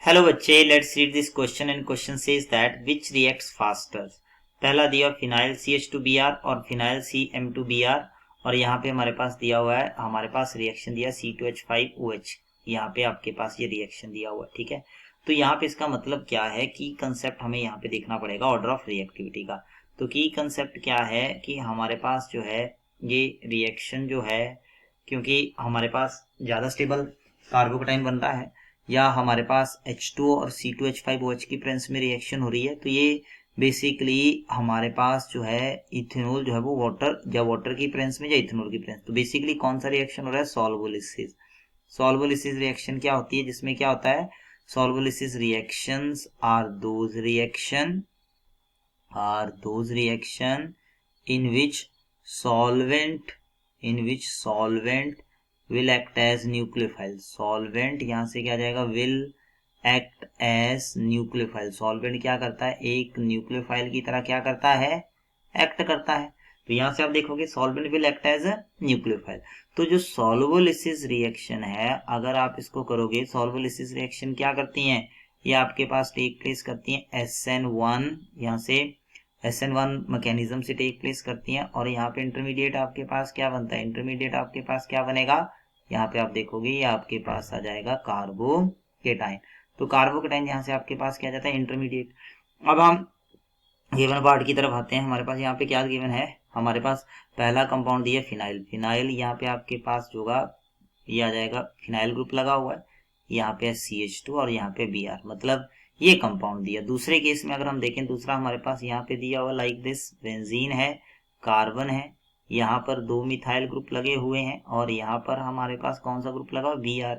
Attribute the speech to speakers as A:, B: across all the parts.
A: Hello बच्चे, let's read this question and question says that which reacts faster. पहला दिया phenyl CH2Br और phenyl CM2Br, और यहाँ पे हमारे पास दिया हुआ है, हमारे पास रिएक्शन दिया C2H5OH। यहाँ पे आपके पास ये रिएक्शन दिया हुआ है, ठीक है। तो यहाँ पे इसका मतलब क्या है कि कंसेप्ट हमें यहाँ पे देखना पड़ेगा ऑर्डर ऑफ रिएक्टिविटी का। तो की कंसेप्ट क्या है कि हमारे पास जो है ये रिएक्शन जो है, क्योंकि हमारे पास ज़्यादा स्टेबल कार्बोकेटाइन बन रहा है या हमारे पास H2 और C2H5OH की प्रेजेंस में रिएक्शन हो रही है, तो ये बेसिकली हमारे पास जो है इथेनॉल जो है वो वाटर या वाटर की प्रेजेंस में या इथेनॉल की प्रेजेंस। तो बेसिकली कौन सा रिएक्शन हो रहा है? सॉल्वोलिसिस। सॉल्वोलिसिस रिएक्शन क्या होती है, जिसमें क्या होता है? Solvolysis reactions are those reaction in which solvent will act as nucleophile। solvent यहाँ से क्या जाएगा? will act as nucleophile। solvent क्या करता है? एक न्यूक्लियोफाइल की तरह क्या करता है? एक्ट करता है। तो यहाँ से आप देखोगे solvent will act as a nucleophile। तो जो सॉल्वोलिसिस रिएक्शन है, अगर आप इसको करोगे, सॉल्वोलिसिस रिएक्शन क्या करती हैं? ये आपके पास टेक प्लेस करती हैं SN1, यहाँ से SN1 मैकेनिज्म से टेक प्लेस करती हैं, और यहाँ पे इंटरमीडिएट आपके पास क्या बनता है? इंटरमीडिएट आपके पास क्या बनेगा? यहाँ पे आप देखोगे ये आपके पास आ जाएगा कार्बोकेटाइन। तो कार्बोकेटाइन यहाँ से आपके पास क्या जाता है? इंटरमीडिएट। अब हम गिवन पार्ट की तरफ आते हैं। हमारे पास यहाँ पे क्या गिवन है? हमारे पास पहला कंपाउंड दिया फिनाइल। फिनाइल यहाँ पे आपके पास जो होगा ये आ जाएगा, फिनाइल ग्रुप लगा हुआ है, यहाँ पे है CH2 और यहाँ पे Br, मतलब ये कंपाउंड दिया। दूसरे केस में अगर हम देखें, दूसरा हमारे पास यहाँ पे दिया हुआ लाइक दिस, बेंजीन है, कार्बन है, यहाँ पर 2 मिथाइल ग्रुप लगे हुए हैं, और यहाँ पर हमारे पास कौन सा ग्रुप लगा? Br।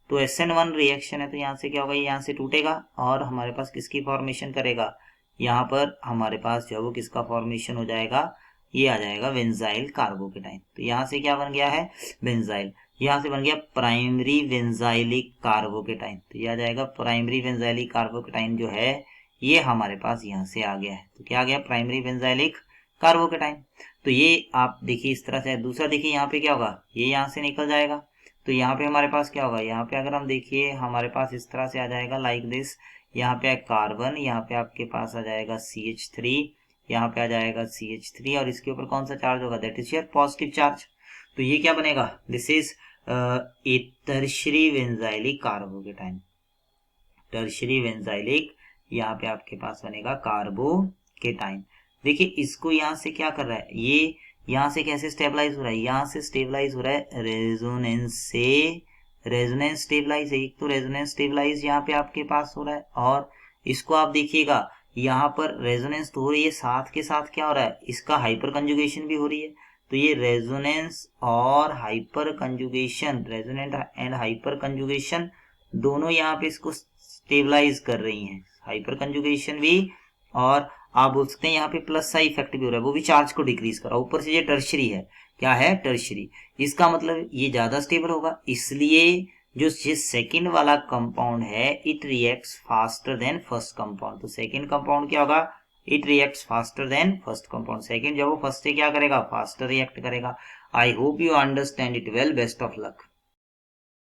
A: तो SN1 रिएक्शन है, तो यहाँ से क्या होगा? ये यहाँ से टूटेगा और हमारे पास किसकी फॉर्मेशन करेगा? यहाँ पर हमारे पास जो है वो किसका फॉर्मेशन हो जाएगा? ये आ जाएगा बेंजाइल कार्बोकेटाइन। तो यहाँ से क्या बन गया है? बेंजाइल। यहाँ से बन गया प्राइमरी बेंजाइलिक कार्बोकेटाइन। तो ये आ जाएगा प्राइमरी बेंजाइलिक कार्बोकेटाइन जो है ये हमारे पास यहाँ से आ गया है। तो क्या आ गया? Primary benzylic carbocation. तो ये आप देखिए इस तरह से। दूसरा देखिए यहाँ पे क्या होगा? ये यहाँ से निकल जाएगा, तो यहाँ पे हमारे पास क्या होगा? यहाँ पे अगर हम देखिए हमारे पास इस तरह से आ जाएगा लाइक दिस। यहाँ पे कार्बन, यहाँ पे आपके पास आ जाएगा CH3, यहाँ पे आ जाएगा CH3, और इसके ऊपर कौन सा चार्ज होगा? That is your positive charge. तो ये क्या बनेगा? This is a tertiary benzylic carbocation. Tertiary benzylic यहाँ पे आपके पास बनेगा कार्बोकेटाइन। देखिए इसको यहाँ से क्या कर रहा है? ये यहाँ से कैसे स्टेबलाइज हो रहा है? यहाँ से स्टेबलाइज हो रहा है रेजोनेंस से। रेजोनेंस स्टेबलाइज है, एक तो रेजोनेंस स्टेबलाइज यहाँ पे आपके पास हो रहा है, और इसको आप देखिएगा यहाँ पर रेजोनेंस तो हो रही है, साथ के साथ क्या हो रहा है? इसका हाइपर कंजुगेशन भी हो रही है। तो ये रेजोनेंस और hyper conjugation, resonant and hyper conjugation दोनों यहाँ पे इसको स्टेबलाइज कर रही हैं। हाइपर कंजुगेशन भी, और आप बोल सकते हैं यहाँ पे प्लस साइन इफेक्ट भी हो रहा है, वो भी चार्ज को डिक्रीज कर रहा है। ऊपर से ये टर्शरी है, क्या है? टर्शरी। इसका मतलब ये ज्यादा स्टेबल होगा, इसलिए जो ये सेकंड वाला कंपाउंड है it reacts faster than first compound. तो सेकंड कंपाउंड क्या होगा? It reacts faster than first compound. Second जब वो फर्स्ट से क्या करेगा? फास्टर रिएक्ट करेगा। I hope you understand it well. Best of luck.